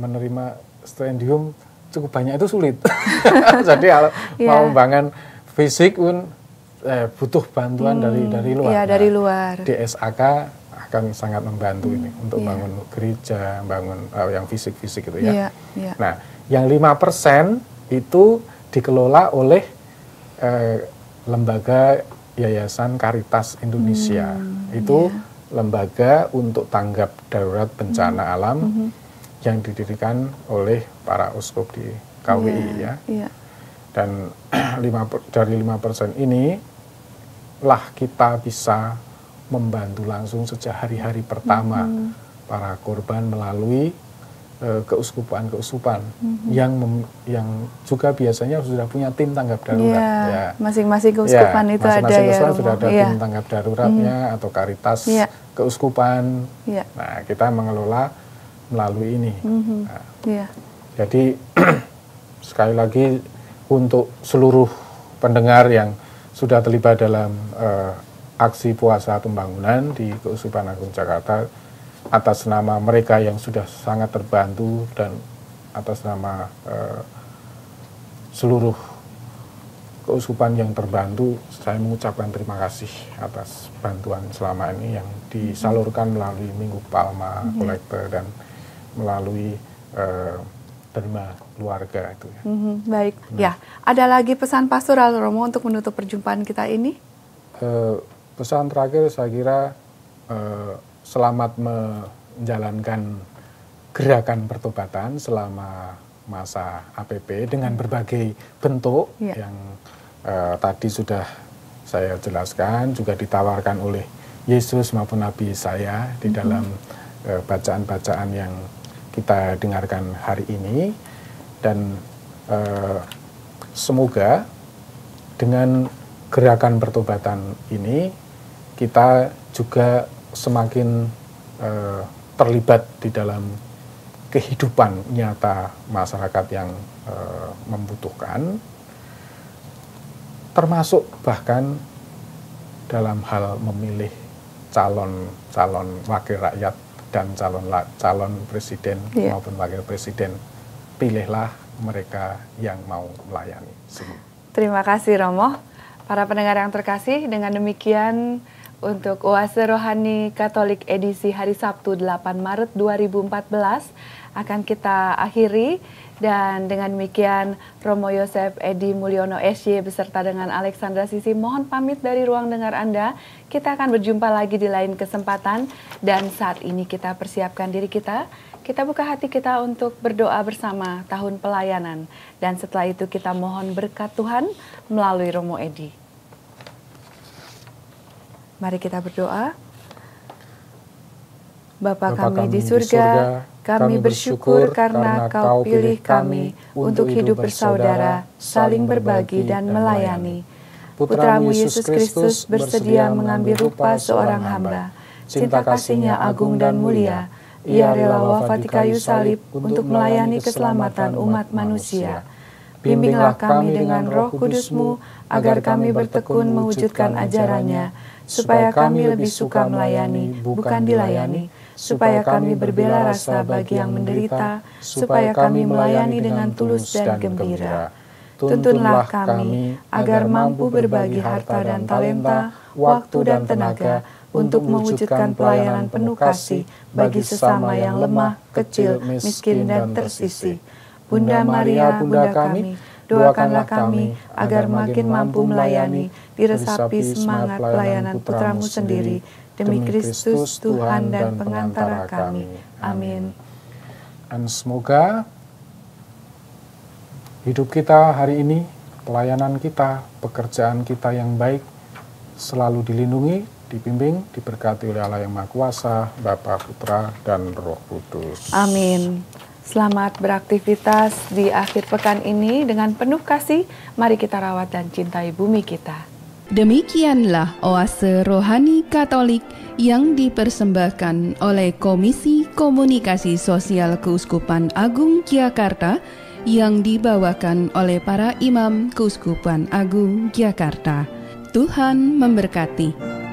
Menerima stipendium cukup banyak itu sulit. Jadi mau membangun fisik pun butuh bantuan dari luar. Dari luar. DSAK akan sangat membantu ini untuk bangun gereja, bangun yang fisik-fisik itu ya. Nah, yang 5% itu dikelola oleh lembaga Yayasan Karitas Indonesia. Itu lembaga untuk tanggap darurat bencana alam yang didirikan oleh para uskup di KWI Dan dari 5% ini lah kita bisa membantu langsung sejak hari-hari pertama para korban melalui keuskupan-keuskupan yang juga biasanya sudah punya tim tanggap darurat. Masing-masing keuskupan itu ada keuskupan sudah ada tim tanggap daruratnya atau Karitas keuskupan. Nah, kita mengelola melalui ini. Jadi sekali lagi untuk seluruh pendengar yang sudah terlibat dalam aksi puasa pembangunan di Keuskupan Agung Jakarta, atas nama mereka yang sudah sangat terbantu dan atas nama seluruh keuskupan yang terbantu, saya mengucapkan terima kasih atas bantuan selama ini yang disalurkan melalui Minggu Palma, kolektor dan melalui derma keluarga itu. Baik, ada lagi pesan pastoral Romo untuk menutup perjumpaan kita ini? Pesan terakhir saya kira selamat menjalankan gerakan pertobatan selama masa APP dengan berbagai bentuk yang tadi sudah saya jelaskan, juga ditawarkan oleh Yesus maupun Nabi saya di dalam bacaan-bacaan yang kita dengarkan hari ini. Dan semoga dengan gerakan pertobatan ini kita juga semakin terlibat di dalam kehidupan nyata masyarakat yang membutuhkan, termasuk bahkan dalam hal memilih calon wakil rakyat dan calon presiden maupun wakil presiden. Pilihlah mereka yang mau melayani. Terima kasih Romo. Para pendengar yang terkasih, dengan demikian untuk Oase Rohani Katolik edisi hari Sabtu 8 Maret 2014 akan kita akhiri. Dan dengan demikian Romo Yosef Edi Mulyono SY beserta dengan Alexandra Sisi mohon pamit dari ruang dengar Anda. Kita akan berjumpa lagi di lain kesempatan. Dan saat ini kita persiapkan diri kita. Kita buka hati kita untuk berdoa bersama tahun pelayanan. Dan setelah itu kita mohon berkat Tuhan melalui Romo Edi. Mari kita berdoa. Bapa kami di surga, kami bersyukur karena Kau pilih kami untuk hidup bersaudara, saling berbagi dan melayani. Putramu Yesus Kristus bersedia mengambil rupa seorang hamba. Cinta kasih-Nya agung dan mulia. Ia rela wafat di kayu salib untuk melayani keselamatan umat manusia. Bimbinglah kami dengan Roh Kudus-Mu agar kami bertekun mewujudkan ajarannya, supaya kami lebih suka melayani, bukan dilayani, supaya kami berbela rasa bagi yang menderita, supaya kami melayani dengan tulus dan gembira. Tuntunlah kami agar mampu berbagi harta dan talenta, waktu dan tenaga, untuk mewujudkan pelayanan penuh kasih bagi sesama yang lemah, kecil, miskin, dan tersisih. Bunda Maria, Bunda kami, doakanlah kami agar makin mampu melayani, diresapi semangat pelayanan Putra-Mu sendiri, demi Kristus Tuhan dan pengantara kami. Amin. Dan semoga hidup kita hari ini, pelayanan kita, pekerjaan kita yang baik, selalu dilindungi, dibimbing, diberkati oleh Allah yang Maha Kuasa, Bapa, Putra, dan Roh Kudus. Amin. Selamat beraktivitas di akhir pekan ini dengan penuh kasih. Mari kita rawat dan cintai bumi kita. Demikianlah Oase Rohani Katolik yang dipersembahkan oleh Komisi Komunikasi Sosial Keuskupan Agung Jakarta yang dibawakan oleh para imam Keuskupan Agung Jakarta. Tuhan memberkati.